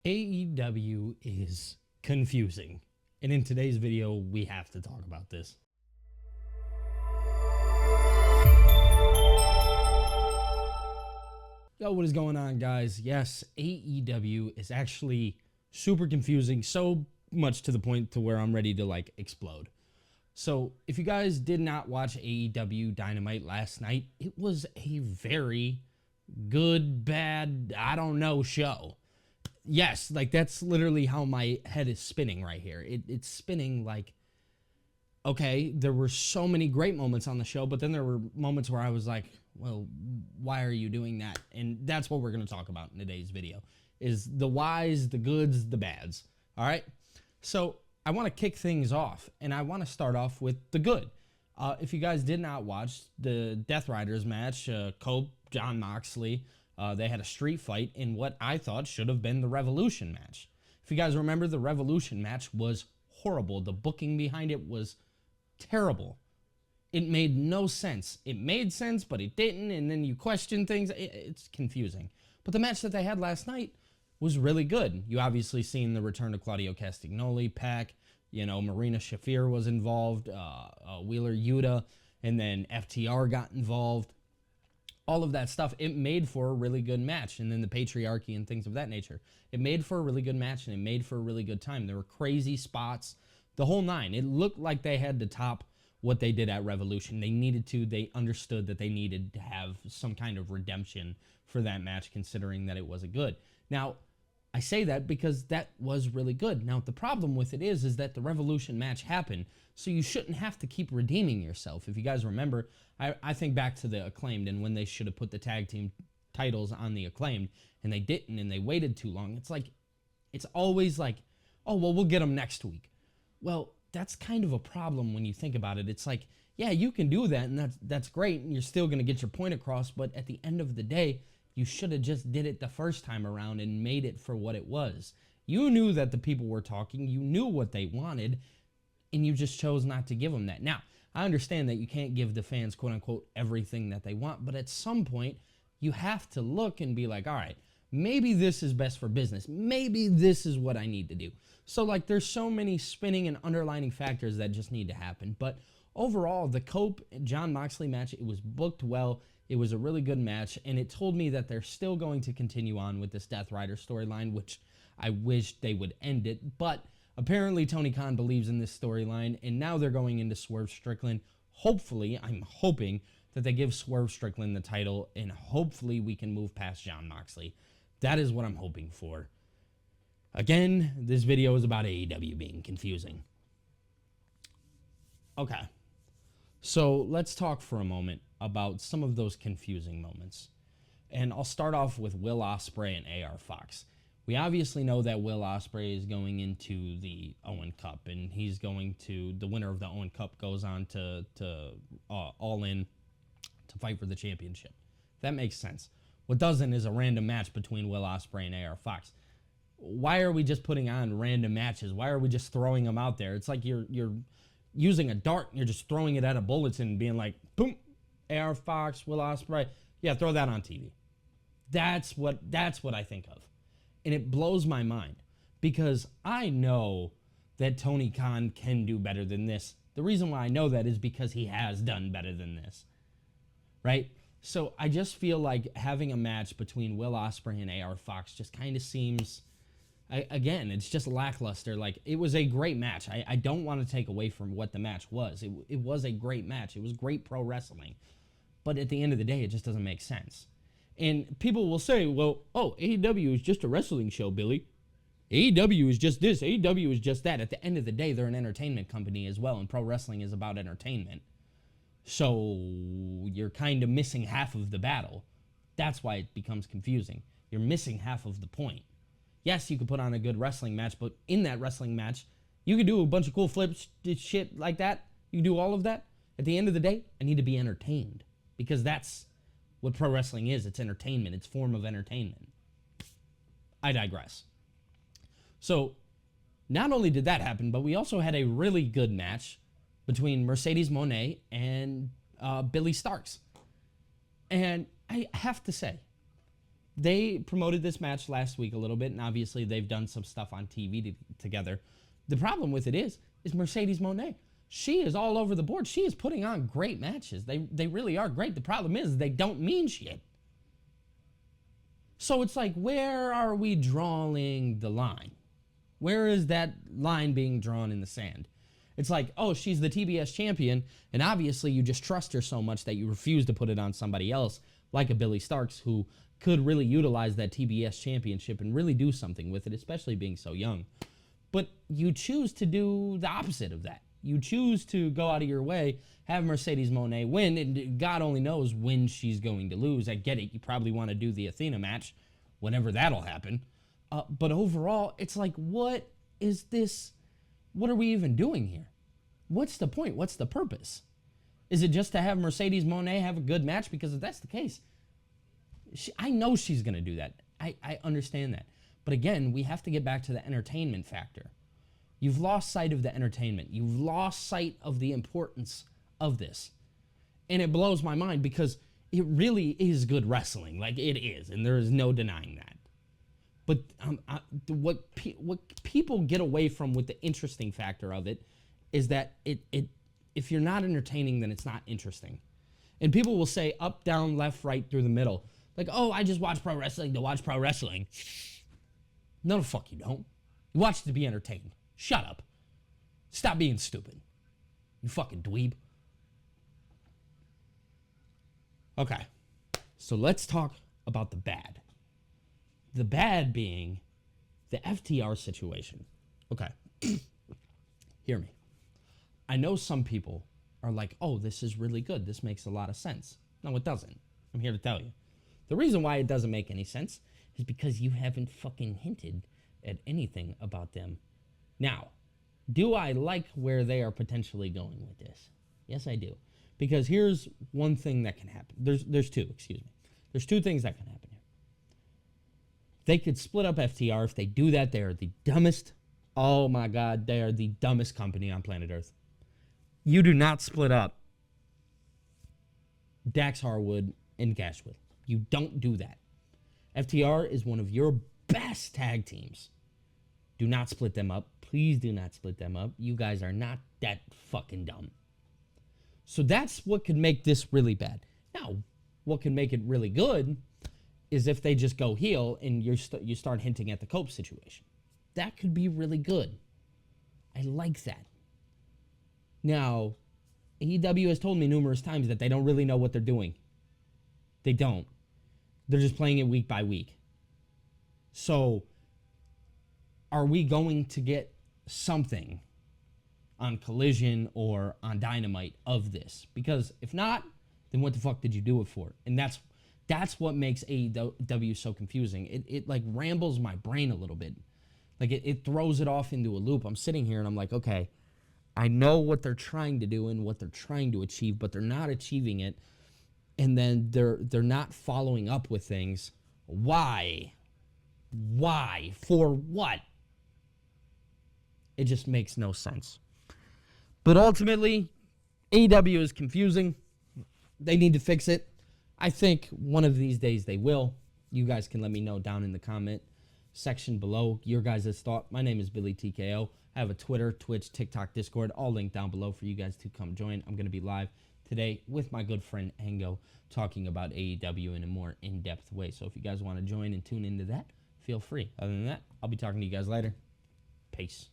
AEW is confusing. And in today's video, we have to talk about this. Yo, what is going on, guys? Yes, AEW is actually super confusing, so much to the point to where I'm ready to explode. So if you guys did not watch AEW Dynamite last night, it was a very good, bad, I don't know show. Yes, that's literally how my head is spinning right here. It's spinning okay, there were so many great moments on the show, but then there were moments where I was like, well, why are you doing that? And that's what we're going to talk about in today's video, is the whys, the goods, the bads. All right? So I want to kick things off, and I want to start off with the good. If you guys did not watch the Death Riders match, Cope, John Moxley, they had a street fight in what I thought should have been the Revolution match. If you guys remember, the Revolution match was horrible. The booking behind it was terrible. It made no sense. It made sense, but it didn't, and then you question things. It's confusing. But the match that they had last night was really good. You obviously seen the return of Claudio Castagnoli, Pac, Marina Shafir was involved, Wheeler Yuta, and then FTR got involved. All of that stuff, it made for a really good match. And then the patriarchy and things of that nature. It made for a really good match, and it made for a really good time. There were crazy spots, the whole nine. It looked like they had to top what they did at Revolution. They needed to. They understood that they needed to have some kind of redemption for that match, considering that it wasn't good. Now, I say that because that was really good. Now, the problem with it is that the Revolution match happened, so you shouldn't have to keep redeeming yourself. If you guys remember, I think back to the Acclaimed and when they should have put the tag team titles on the Acclaimed, and they didn't, and they waited too long. It's always like, oh, well, we'll get them next week. Well, that's kind of a problem when you think about it. It's like, yeah, you can do that, and that's great, and you're still going to get your point across, but at the end of the day, you should have just did it the first time around and made it for what it was. You knew that the people were talking, you knew what they wanted, and you just chose not to give them that. Now, I understand that you can't give the fans, quote-unquote, everything that they want, but at some point, you have to look and be like, all right, maybe this is best for business. Maybe this is what I need to do. So, there's so many spinning and underlining factors that just need to happen. But overall, the Cope and John Moxley match, it was booked well. It was a really good match, and it told me that they're still going to continue on with this Death Rider storyline, which I wish they would end it. But apparently, Tony Khan believes in this storyline, and now they're going into Swerve Strickland. Hopefully, I'm hoping that they give Swerve Strickland the title, and hopefully we can move past John Moxley. That is what I'm hoping for. Again, this video is about AEW being confusing. Okay, so let's talk for a moment about some of those confusing moments. And I'll start off with Will Ospreay and AR Fox. We obviously know that Will Ospreay is going into the Owen Cup, and he's going to, the winner of the Owen Cup goes on to All In to fight for the championship. That makes sense. What doesn't is a random match between Will Ospreay and AR Fox. Why are we just putting on random matches? Why are we just throwing them out there? It's like you're using a dart and you're just throwing it at a bulletin and being like, boom, AR Fox, Will Ospreay. Yeah, throw that on TV. That's what I think of. And it blows my mind because I know that Tony Khan can do better than this. The reason why I know that is because he has done better than this. Right? So I just feel like having a match between Will Ospreay and AR Fox just kind of seems, again, it's just lackluster. It was a great match. I don't want to take away from what the match was. It was a great match. It was great pro wrestling. But at the end of the day, it just doesn't make sense. And people will say, well, oh, AEW is just a wrestling show, Billy. AEW is just this. AEW is just that. At the end of the day, they're an entertainment company as well, and pro wrestling is about entertainment. So you're kind of missing half of the battle. That's why it becomes confusing. You're missing half of the point. Yes, you could put on a good wrestling match, but in that wrestling match, you could do a bunch of cool flips, shit like that. You can do all of that. At the end of the day, I need to be entertained because that's what pro wrestling is. It's entertainment. It's a form of entertainment. I digress. So not only did that happen, but we also had a really good match between Mercedes Moné and Billy Starks. And I have to say, they promoted this match last week a little bit, and obviously they've done some stuff on TV together. The problem with it is Mercedes MONE. She is all over the board. She is putting on great matches. They really are great. The problem is they don't mean shit. So it's like, where are we drawing the line? Where is that line being drawn in the sand? It's like, oh, she's the TBS champion, and obviously you just trust her so much that you refuse to put it on somebody else, like a Billy Starks, who could really utilize that TBS championship and really do something with it, especially being so young. But you choose to do the opposite of that. You choose to go out of your way, have Mercedes MONE win, and God only knows when she's going to lose. I get it. You probably want to do the Athena match, whenever that'll happen. But overall, it's like, what is this? What are we even doing here? What's the point? What's the purpose? Is it just to have Mercedes MONE have a good match? Because if that's the case, I know she's going to do that. I understand that. But again, we have to get back to the entertainment factor. You've lost sight of the entertainment. You've lost sight of the importance of this. And it blows my mind because it really is good wrestling. Like, it is, and there is no denying that. But what people get away from with the interesting factor of it is that if you're not entertaining, then it's not interesting. And people will say up, down, left, right, through the middle. Like, oh, I just watch pro wrestling to watch pro wrestling. No, the fuck you don't. You watch to be entertained. Shut up. Stop being stupid. You fucking dweeb. Okay. So let's talk about the bad. The bad being the FTR situation. Okay. Hear me. I know some people are like, oh, this is really good. This makes a lot of sense. No, it doesn't. I'm here to tell you. The reason why it doesn't make any sense is because you haven't fucking hinted at anything about them. Now, do I like where they are potentially going with this? Yes, I do. Because here's one thing that can happen. There's two, excuse me. There's two things that can happen here. They could split up FTR. If they do that, they are the dumbest. Oh my God, they are the dumbest company on planet Earth. You do not split up Dax Harwood and Gashwood. You don't do that. FTR is one of your best tag teams. Do not split them up. Please do not split them up. You guys are not that fucking dumb. So that's what could make this really bad. Now, what can make it really good is if they just go heel and you start hinting at the Cope situation. That could be really good. I like that. Now, AEW has told me numerous times that they don't really know what they're doing. They don't. They're just playing it week by week. So, are we going to get something on Collision or on Dynamite of this? Because if not, then what the fuck did you do it for? And that's what makes AEW so confusing. It like rambles my brain a little bit. Like it throws it off into a loop. I'm sitting here and I'm like, okay, I know what they're trying to do and what they're trying to achieve, but they're not achieving it. And then they're not following up with things. Why? Why? For what? It just makes no sense. But ultimately, AEW is confusing. They need to fix it. I think one of these days they will. You guys can let me know down in the comment section below your guys' thought. My name is Billy TKO. I have a Twitter, Twitch, TikTok, Discord, all linked down below for you guys to come join. I'm going to be live today with my good friend Ango talking about AEW in a more in-depth way. So if you guys want to join and tune into that, feel free. Other than that, I'll be talking to you guys later. Peace.